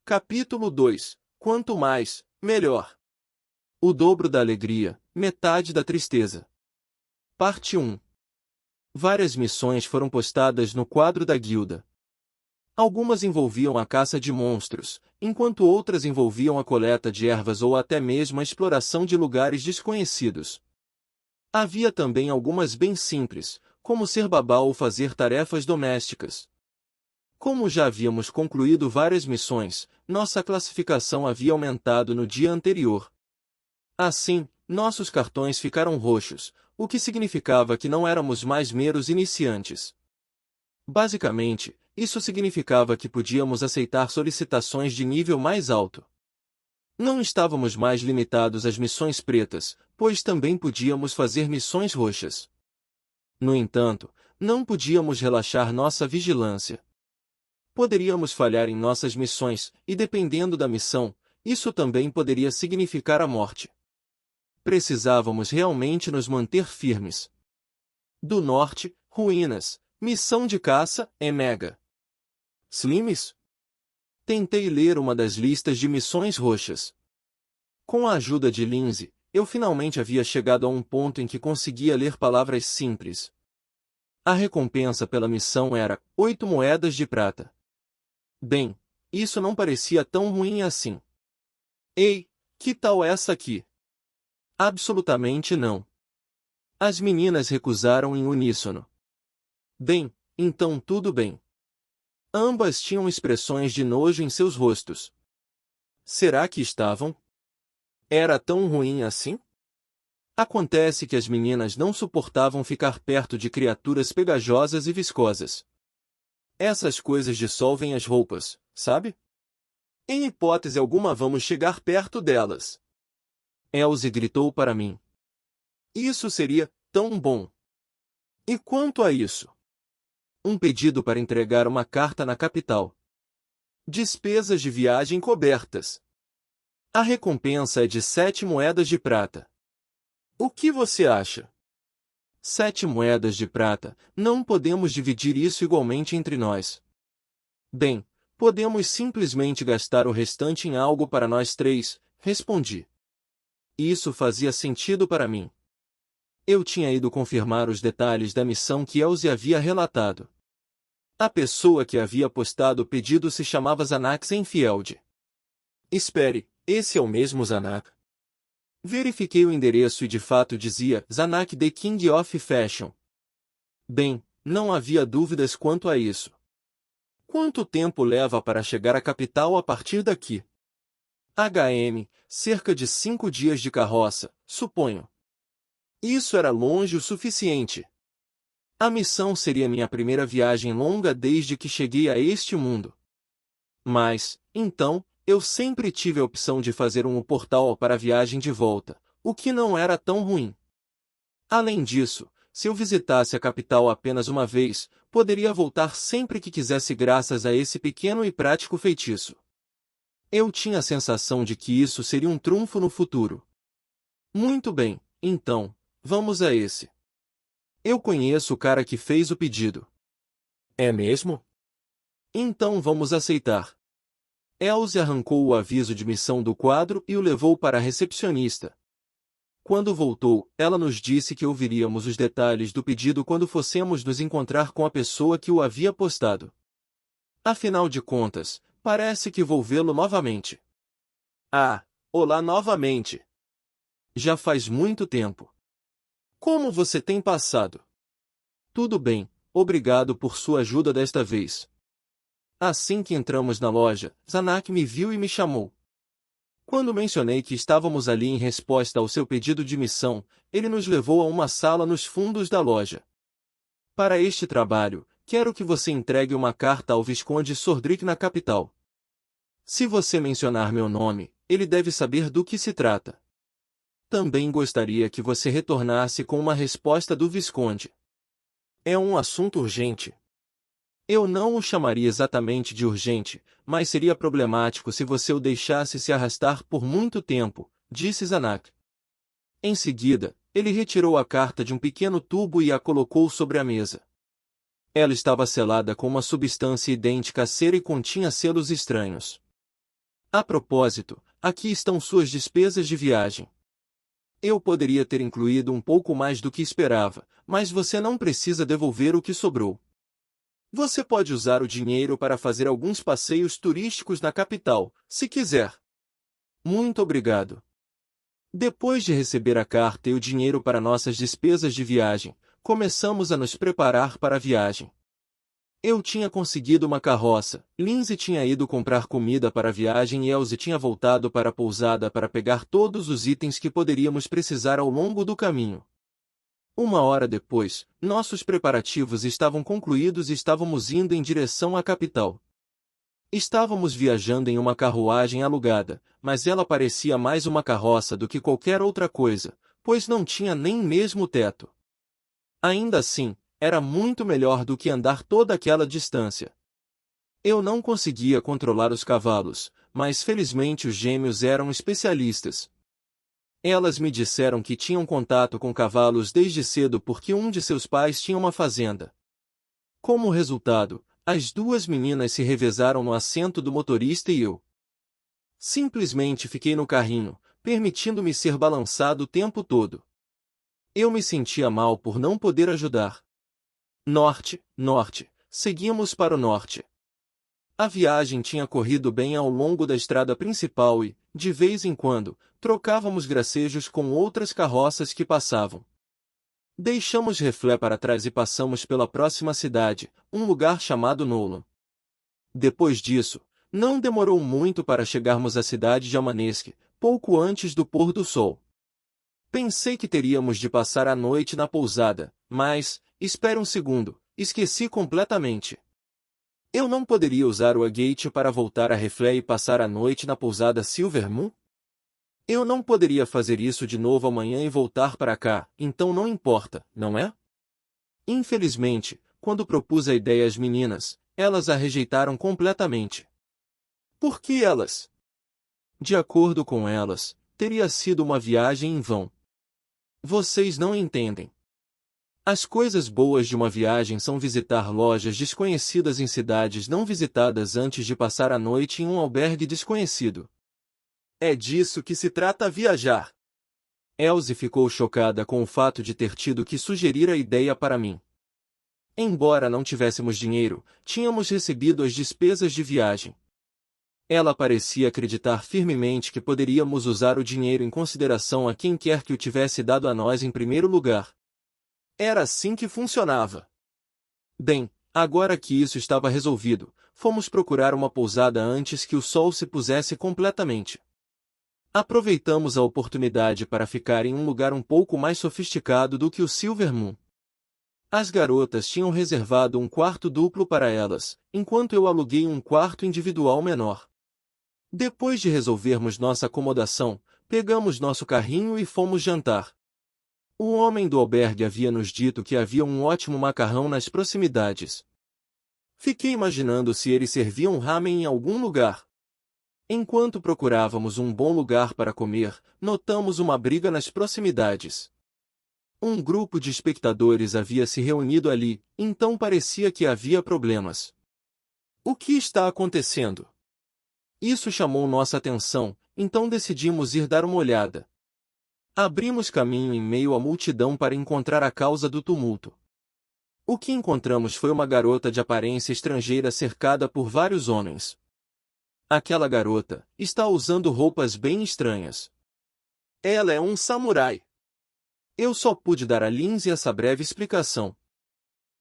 Capítulo 2. Quanto mais, melhor. O dobro da alegria, metade da tristeza. Parte 1. Várias missões foram postadas no quadro da guilda. Algumas envolviam a caça de monstros, enquanto outras envolviam a coleta de ervas ou até mesmo a exploração de lugares desconhecidos. Havia também algumas bem simples, como ser babá ou fazer tarefas domésticas. Como já havíamos concluído várias missões, nossa classificação havia aumentado no dia anterior. Assim, nossos cartões ficaram roxos, o que significava que não éramos mais meros iniciantes. Basicamente, isso significava que podíamos aceitar solicitações de nível mais alto. Não estávamos mais limitados às missões pretas, pois também podíamos fazer missões roxas. No entanto, não podíamos relaxar nossa vigilância. Poderíamos falhar em nossas missões, e dependendo da missão, isso também poderia significar a morte. Precisávamos realmente nos manter firmes. Do norte, ruínas, missão de caça, Emega. Slimes? Tentei ler uma das listas de missões roxas. Com a ajuda de Lindsay, eu finalmente havia chegado a um ponto em que conseguia ler palavras simples. A recompensa pela missão era 8 moedas de prata. Bem, isso não parecia tão ruim assim. Ei, que tal essa aqui? Absolutamente não. As meninas recusaram em uníssono. Bem, então tudo bem. Ambas tinham expressões de nojo em seus rostos. Será que estavam? Era tão ruim assim? Acontece que as meninas não suportavam ficar perto de criaturas pegajosas e viscosas. Essas coisas dissolvem as roupas, sabe? Em hipótese alguma vamos chegar perto delas. Elsie gritou para mim. Isso seria tão bom. E quanto a isso? Um pedido para entregar uma carta na capital. Despesas de viagem cobertas. A recompensa é de 7 moedas de prata. O que você acha? 7 moedas de prata, não podemos dividir isso igualmente entre nós. Bem, podemos simplesmente gastar o restante em algo para nós três, respondi. Isso fazia sentido para mim. Eu tinha ido confirmar os detalhes da missão que Elsie havia relatado. A pessoa que havia postado o pedido se chamava Zanak Zenfield. Espere, esse é o mesmo Zanak? Verifiquei o endereço e de fato dizia Zanak the King of Fashion. Bem, não havia dúvidas quanto a isso. Quanto tempo leva para chegar à capital a partir daqui? HM, cerca de 5 dias de carroça, suponho. Isso era longe o suficiente. A missão seria minha primeira viagem longa desde que cheguei a este mundo. Mas, então, eu sempre tive a opção de fazer um portal para a viagem de volta, o que não era tão ruim. Além disso, se eu visitasse a capital apenas uma vez, poderia voltar sempre que quisesse graças a esse pequeno e prático feitiço. Eu tinha a sensação de que isso seria um trunfo no futuro. Muito bem, então, vamos a esse. Eu conheço o cara que fez o pedido. É mesmo? Então vamos aceitar. Elsie arrancou o aviso de missão do quadro e o levou para a recepcionista. Quando voltou, ela nos disse que ouviríamos os detalhes do pedido quando fossemos nos encontrar com a pessoa que o havia postado. Afinal de contas, parece que vou vê-lo novamente. Ah, olá novamente. Já faz muito tempo. Como você tem passado? Tudo bem, obrigado por sua ajuda desta vez. Assim que entramos na loja, Zanak me viu e me chamou. Quando mencionei que estávamos ali em resposta ao seu pedido de missão, ele nos levou a uma sala nos fundos da loja. Para este trabalho, quero que você entregue uma carta ao Visconde Sordric na capital. Se você mencionar meu nome, ele deve saber do que se trata. Também gostaria que você retornasse com uma resposta do Visconde. É um assunto urgente. Eu não o chamaria exatamente de urgente, mas seria problemático se você o deixasse se arrastar por muito tempo, disse Zanak. Em seguida, ele retirou a carta de um pequeno tubo e a colocou sobre a mesa. Ela estava selada com uma substância idêntica à cera e continha selos estranhos. A propósito, aqui estão suas despesas de viagem. Eu poderia ter incluído um pouco mais do que esperava, mas você não precisa devolver o que sobrou. Você pode usar o dinheiro para fazer alguns passeios turísticos na capital, se quiser. Muito obrigado. Depois de receber a carta e o dinheiro para nossas despesas de viagem, começamos a nos preparar para a viagem. Eu tinha conseguido uma carroça, Lindsay tinha ido comprar comida para a viagem e Elsie tinha voltado para a pousada para pegar todos os itens que poderíamos precisar ao longo do caminho. Uma hora depois, nossos preparativos estavam concluídos e estávamos indo em direção à capital. Estávamos viajando em uma carruagem alugada, mas ela parecia mais uma carroça do que qualquer outra coisa, pois não tinha nem mesmo teto. Ainda assim, era muito melhor do que andar toda aquela distância. Eu não conseguia controlar os cavalos, mas felizmente os gêmeos eram especialistas. Elas me disseram que tinham contato com cavalos desde cedo porque um de seus pais tinha uma fazenda. Como resultado, as duas meninas se revezaram no assento do motorista e eu simplesmente fiquei no carrinho, permitindo-me ser balançado o tempo todo. Eu me sentia mal por não poder ajudar. Norte, norte, seguimos para o norte. A viagem tinha corrido bem ao longo da estrada principal e, de vez em quando, trocávamos gracejos com outras carroças que passavam. Deixamos Reflé para trás e passamos pela próxima cidade, um lugar chamado Nolan. Depois disso, não demorou muito para chegarmos à cidade de Amanesque, pouco antes do pôr do sol. Pensei que teríamos de passar a noite na pousada, mas, espere um segundo, esqueci completamente. Eu não poderia usar o Agate para voltar a Reflé e passar a noite na pousada Silver Moon? Eu não poderia fazer isso de novo amanhã e voltar para cá, então não importa, não é? Infelizmente, quando propus a ideia às meninas, elas a rejeitaram completamente. Por que elas? De acordo com elas, teria sido uma viagem em vão. Vocês não entendem. As coisas boas de uma viagem são visitar lojas desconhecidas em cidades não visitadas antes de passar a noite em um albergue desconhecido. É disso que se trata viajar. Elsie ficou chocada com o fato de ter tido que sugerir a ideia para mim. Embora não tivéssemos dinheiro, tínhamos recebido as despesas de viagem. Ela parecia acreditar firmemente que poderíamos usar o dinheiro em consideração a quem quer que o tivesse dado a nós em primeiro lugar. Era assim que funcionava. Bem, agora que isso estava resolvido, fomos procurar uma pousada antes que o sol se pusesse completamente. Aproveitamos a oportunidade para ficar em um lugar um pouco mais sofisticado do que o Silver Moon. As garotas tinham reservado um quarto duplo para elas, enquanto eu aluguei um quarto individual menor. Depois de resolvermos nossa acomodação, pegamos nosso carrinho e fomos jantar. O homem do albergue havia nos dito que havia um ótimo macarrão nas proximidades. Fiquei imaginando se eles serviam ramen em algum lugar. Enquanto procurávamos um bom lugar para comer, notamos uma briga nas proximidades. Um grupo de espectadores havia se reunido ali, então parecia que havia problemas. O que está acontecendo? Isso chamou nossa atenção, então decidimos ir dar uma olhada. Abrimos caminho em meio à multidão para encontrar a causa do tumulto. O que encontramos foi uma garota de aparência estrangeira cercada por vários homens. Aquela garota está usando roupas bem estranhas. Ela é um samurai. Eu só pude dar a Lindsay essa breve explicação.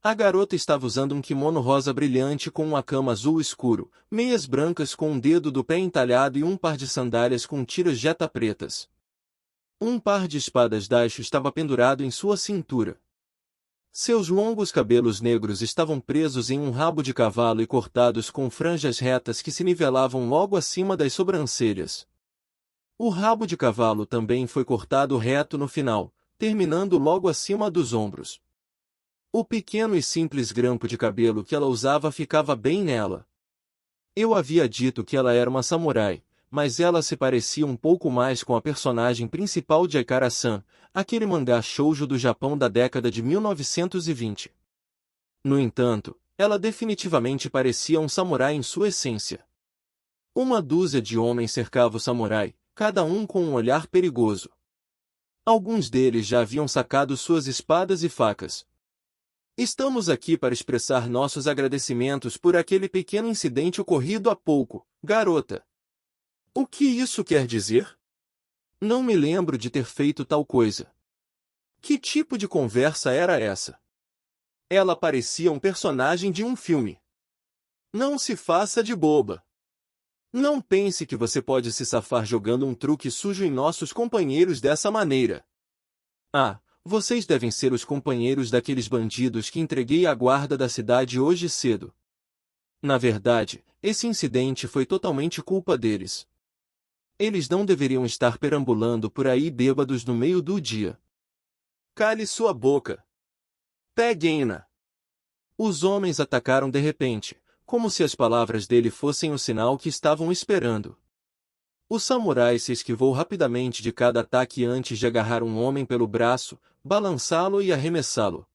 A garota estava usando um kimono rosa brilhante com uma cama azul escuro, meias brancas com um dedo do pé entalhado e um par de sandálias com tiras jeta pretas. Um par de espadas daisho estava pendurado em sua cintura. Seus longos cabelos negros estavam presos em um rabo de cavalo e cortados com franjas retas que se nivelavam logo acima das sobrancelhas. O rabo de cavalo também foi cortado reto no final, terminando logo acima dos ombros. O pequeno e simples grampo de cabelo que ela usava ficava bem nela. Eu havia dito que ela era uma samurai, mas ela se parecia um pouco mais com a personagem principal de Akira-san, aquele mangá shoujo do Japão da década de 1920. No entanto, ela definitivamente parecia um samurai em sua essência. Uma dúzia de homens cercava o samurai, cada um com um olhar perigoso. Alguns deles já haviam sacado suas espadas e facas. Estamos aqui para expressar nossos agradecimentos por aquele pequeno incidente ocorrido há pouco, garota. O que isso quer dizer? Não me lembro de ter feito tal coisa. Que tipo de conversa era essa? Ela parecia um personagem de um filme. Não se faça de boba. Não pense que você pode se safar jogando um truque sujo em nossos companheiros dessa maneira. Ah, vocês devem ser os companheiros daqueles bandidos que entreguei à guarda da cidade hoje cedo. Na verdade, esse incidente foi totalmente culpa deles. Eles não deveriam estar perambulando por aí bêbados no meio do dia. Cale sua boca. Peguem-na. Os homens atacaram de repente, como se as palavras dele fossem o sinal que estavam esperando. O samurai se esquivou rapidamente de cada ataque antes de agarrar um homem pelo braço, balançá-lo e arremessá-lo.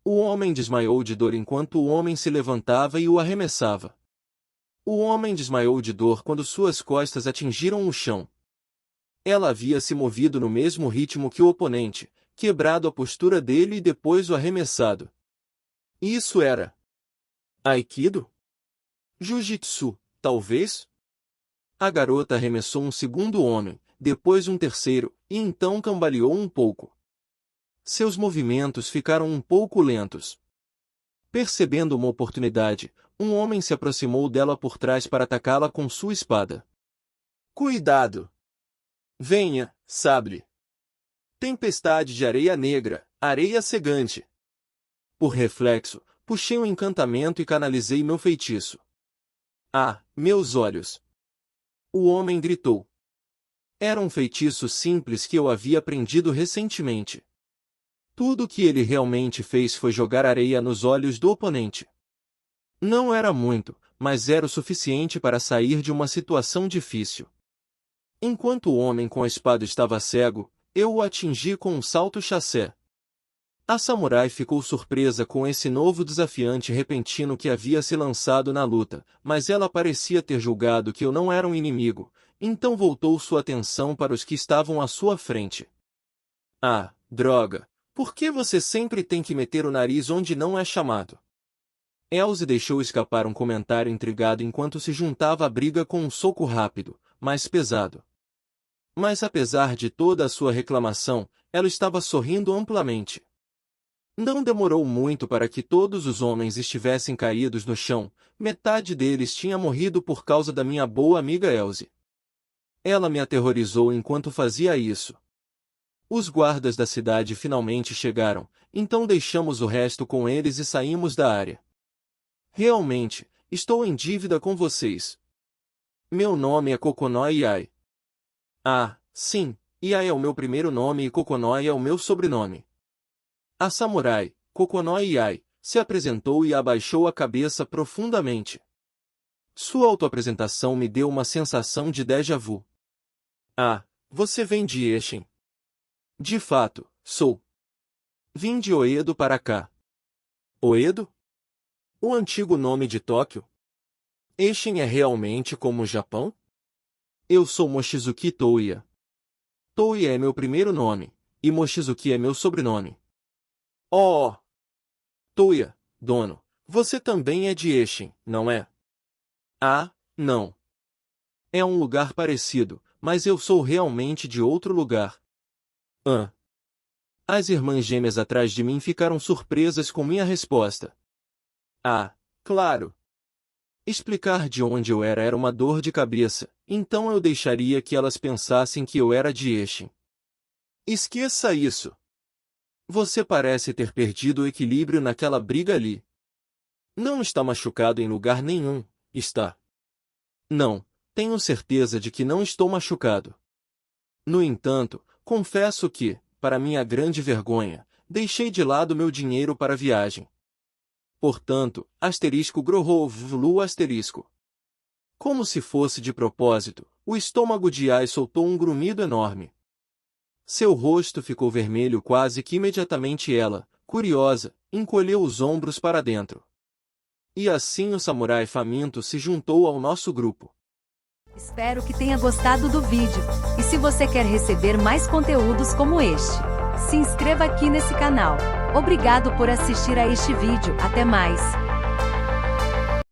O homem desmaiou de dor enquanto o homem se levantava e o arremessava. O homem desmaiou de dor quando suas costas atingiram o chão. Ela havia se movido no mesmo ritmo que o oponente, quebrado a postura dele e depois o arremessado. Isso era Aikido? Jiu-jitsu, talvez? A garota arremessou um segundo homem, depois um terceiro, e então cambaleou um pouco. Seus movimentos ficaram um pouco lentos. Percebendo uma oportunidade, um homem se aproximou dela por trás para atacá-la com sua espada. Cuidado! Venha, sabre! Tempestade de areia negra, areia cegante. Por reflexo, puxei um encantamento e canalizei meu feitiço. Ah, meus olhos! O homem gritou. Era um feitiço simples que eu havia aprendido recentemente. Tudo o que ele realmente fez foi jogar areia nos olhos do oponente. Não era muito, mas era o suficiente para sair de uma situação difícil. Enquanto o homem com a espada estava cego, eu o atingi com um salto chassé. A samurai ficou surpresa com esse novo desafiante repentino que havia se lançado na luta, mas ela parecia ter julgado que eu não era um inimigo, então voltou sua atenção para os que estavam à sua frente. Ah, droga! Por que você sempre tem que meter o nariz onde não é chamado? Elze deixou escapar um comentário intrigado enquanto se juntava à briga com um soco rápido, mais pesado. Mas apesar de toda a sua reclamação, ela estava sorrindo amplamente. Não demorou muito para que todos os homens estivessem caídos no chão, metade deles tinha morrido por causa da minha boa amiga Elze. Ela me aterrorizou enquanto fazia isso. Os guardas da cidade finalmente chegaram, então deixamos o resto com eles e saímos da área. Realmente, estou em dívida com vocês. Meu nome é Kokonoi Iai. Ah, sim, Iai é o meu primeiro nome e Kokonoi é o meu sobrenome. A samurai, Kokonoi Iai, se apresentou e abaixou a cabeça profundamente. Sua autoapresentação me deu uma sensação de déjà vu. Ah, você vem de Eshin. De fato, sou. Vim de Oedo para cá. Oedo? O antigo nome de Tóquio? Eshin é realmente como o Japão? Eu sou Mochizuki Touya. Touya é meu primeiro nome, e Mochizuki é meu sobrenome. Oh! Touya, dono, você também é de Eshin, não é? Ah, não. É um lugar parecido, mas eu sou realmente de outro lugar. As irmãs gêmeas atrás de mim ficaram surpresas com minha resposta. Ah, claro. Explicar de onde eu era uma dor de cabeça, então eu deixaria que elas pensassem que eu era de Eshin. Esqueça isso. Você parece ter perdido o equilíbrio naquela briga ali. Não está machucado em lugar nenhum, está? Não, tenho certeza de que não estou machucado. No entanto, confesso que, para minha grande vergonha, deixei de lado meu dinheiro para a viagem. Portanto, *Grohovlu*. Como se fosse de propósito, o estômago de Ai soltou um grunhido enorme. Seu rosto ficou vermelho quase que imediatamente e ela, curiosa, encolheu os ombros para dentro. E assim o samurai faminto se juntou ao nosso grupo. Espero que tenha gostado do vídeo. E se você quer receber mais conteúdos como este, se inscreva aqui nesse canal. Obrigado por assistir a este vídeo. Até mais!